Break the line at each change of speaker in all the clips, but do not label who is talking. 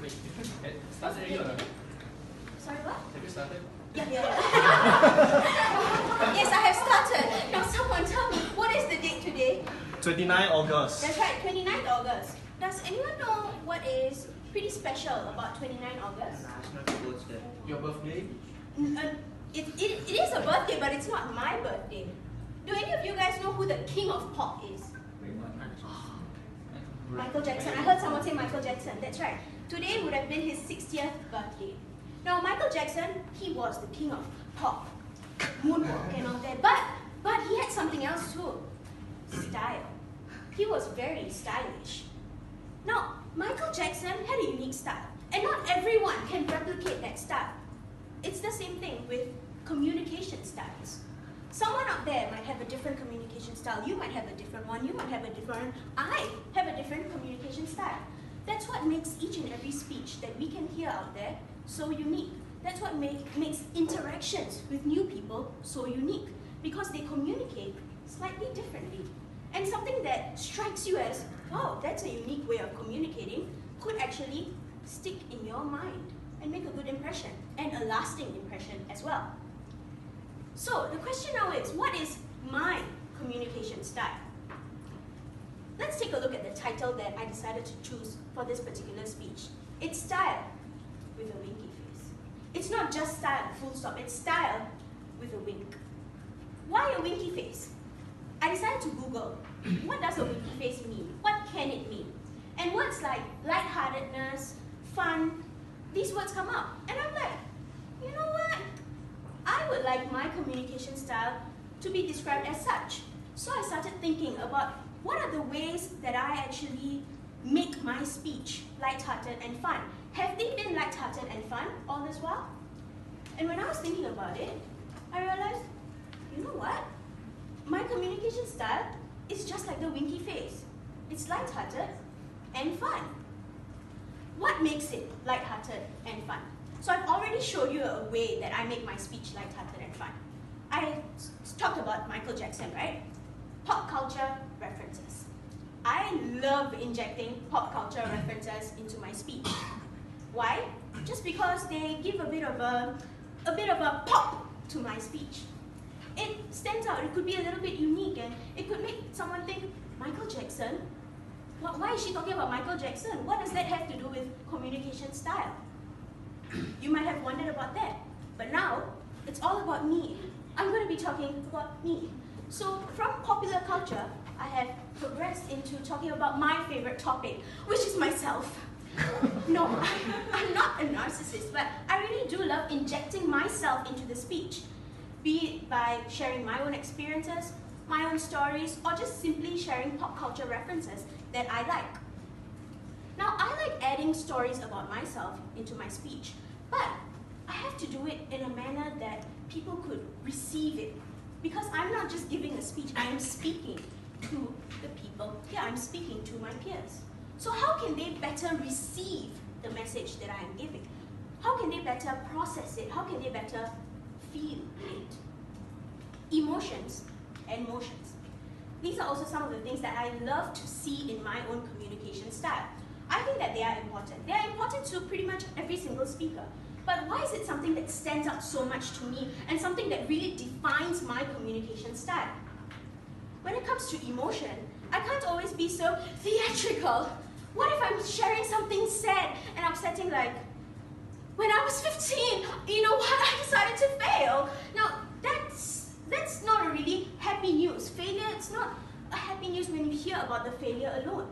Wait, started already or not?
Sorry, what?
Have you started?
Yeah. Yes, I have started. Now someone tell me, what is the date today?
29 August.
That's right, 29th August. Does anyone know what is pretty special about 29 August?
Your birthday?
It is a birthday, but it's not my birthday. Do any of you guys know who the king of pop is? Michael Jackson. I heard someone say Michael Jackson. That's right. Today would have been his 60th birthday. Now, Michael Jackson, he was the king of pop, moonwalk and all that. But he had something else too. Style. He was very stylish. Now, Michael Jackson had a unique style. And not everyone can replicate that style. It's the same thing with communication styles. Someone out there might have a different communication style. You might have a different one. You might have a different. I have a different communication style. That's what makes each and every speech that we can hear out there so unique. That's what makes interactions with new people so unique, because they communicate slightly differently. And something that strikes you as, wow, that's a unique way of communicating, could actually stick in your mind and make a good impression, and a lasting impression as well. So the question now is, what is my communication style? Let's take a look at the title that I decided to choose for this particular speech. It's style with a winky face. It's not just style, full stop, it's style with a wink. Why a winky face? I decided to Google, what does a winky face mean? What can it mean? And words like lightheartedness, fun, these words come up. And I'm like, you know what? I would like my communication style to be described as such. So I started thinking about what are the ways that I actually make my speech lighthearted and fun. Have they been lighthearted and fun all this while? And when I was thinking about it, I realized, you know what? My communication style is just like the winky face. It's lighthearted and fun. What makes it lighthearted and fun? So I've already showed you a way that I make my speech lighthearted and fun. I talked about Michael Jackson, right? Pop culture references. I love injecting pop culture references into my speech. Why? Just because they give a bit of a pop to my speech. It stands out, it could be a little bit unique, and it could make someone think, Michael Jackson? Why is she talking about Michael Jackson? What does that have to do with communication style? You might have wondered about that. But now, it's all about me. I'm going to be talking about me. So from popular culture, I have progressed into talking about my favorite topic, which is myself. No, I'm not a narcissist, but I really do love injecting myself into the speech, be it by sharing my own experiences, my own stories, or just simply sharing pop culture references that I like. Now, I like adding stories about myself into my speech, but I have to do it in a manner that people could receive it. Because I'm not just giving a speech, I am speaking to the people here, I'm speaking to my peers. So how can they better receive the message that I am giving? How can they better process it? How can they better feel it? Emotions and motions. These are also some of the things that I love to see in my own communication style. I think that they are important. They are important to pretty much every single speaker. But why is it something that stands out so much to me and something that really defines my communication style? When it comes to emotion, I can't always be so theatrical. What if I'm sharing something sad and upsetting, like, when I was 15, you know what, I decided to fail. Now, that's not a really happy news. Failure, it's not a happy news when you hear about the failure alone.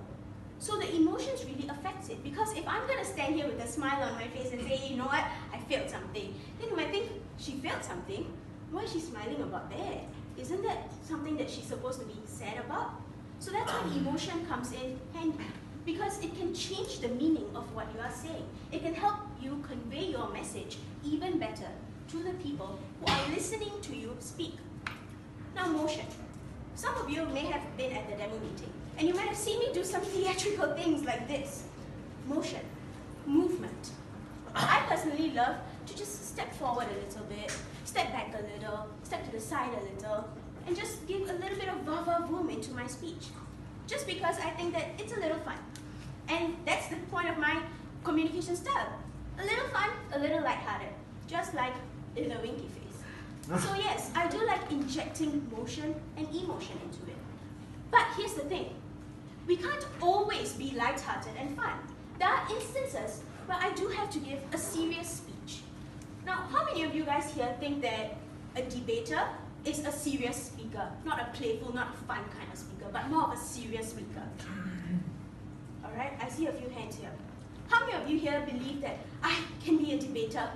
So the emotions really affect it, because if I'm going to stand here with a smile on my face and say, you know what, I failed something, then you might think, she failed something? Why is she smiling about that? Isn't that something that she's supposed to be sad about? So that's when emotion comes in handy, because it can change the meaning of what you are saying. It can help you convey your message even better to the people who are listening to you speak. Now, motion. Some of you may have been at the demo meeting, and you might have seen me do some theatrical things like this. Motion, movement. I personally love to just step forward a little bit, step back a little, step to the side a little, and just give a little bit of va-va-voom into my speech. Just because I think that it's a little fun. And that's the point of my communication style. A little fun, a little lighthearted, just like in a winky face. So yes, I do like injecting motion and emotion into it. But here's the thing. We can't always be lighthearted and fun. There are instances where I do have to give a serious speech. Now, how many of you guys here think that a debater is a serious speaker? Not a playful, not a fun kind of speaker, but more of a serious speaker. Alright, I see a few hands here. How many of you here believe that I can be a debater?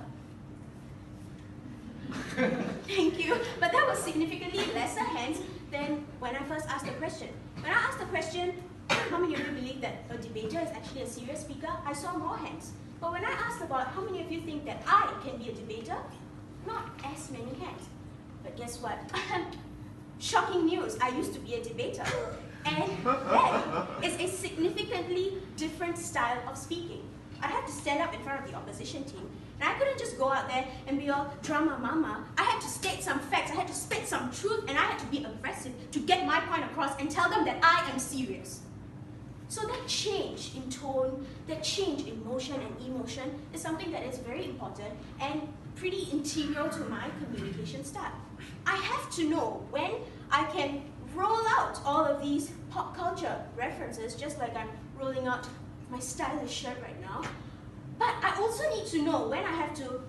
Thank you. But that was significantly lesser hands than when I first asked the question. When I asked the question, how many of you believe that a debater is actually a serious speaker, I saw more hands. But when I asked about how many of you think that I can be a debater, not as many hands. But guess what? Shocking news, I used to be a debater. And that is a significantly different style of speaking. I had to stand up in front of the opposition team, and I couldn't just go out there and be all drama mama. I had to state some facts, I had to spit some truth, and I had to be aggressive to get my point across and tell them that I am serious. So that change in tone, that change in motion and emotion is something that is very important and pretty integral to my communication style. I have to know when I can roll out all of these pop culture references, just like I'm rolling out my stylish shirt right now. But I also need to know when I have to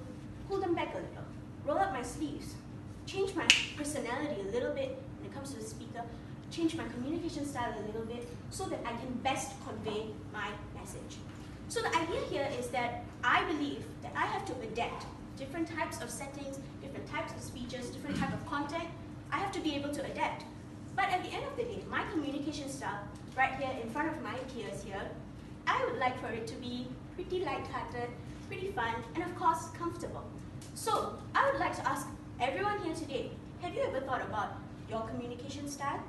pull them back a little, roll up my sleeves, change my personality a little bit when it comes to the speaker, change my communication style a little bit so that I can best convey my message. So the idea here is that I believe that I have to adapt different types of settings, different types of speeches, different type of content. I have to be able to adapt. But at the end of the day, my communication style, right here in front of my peers here, I would like for it to be pretty lighthearted, pretty fun, and of course, comfortable. So, I would like to ask everyone here today, have you ever thought about your communication style?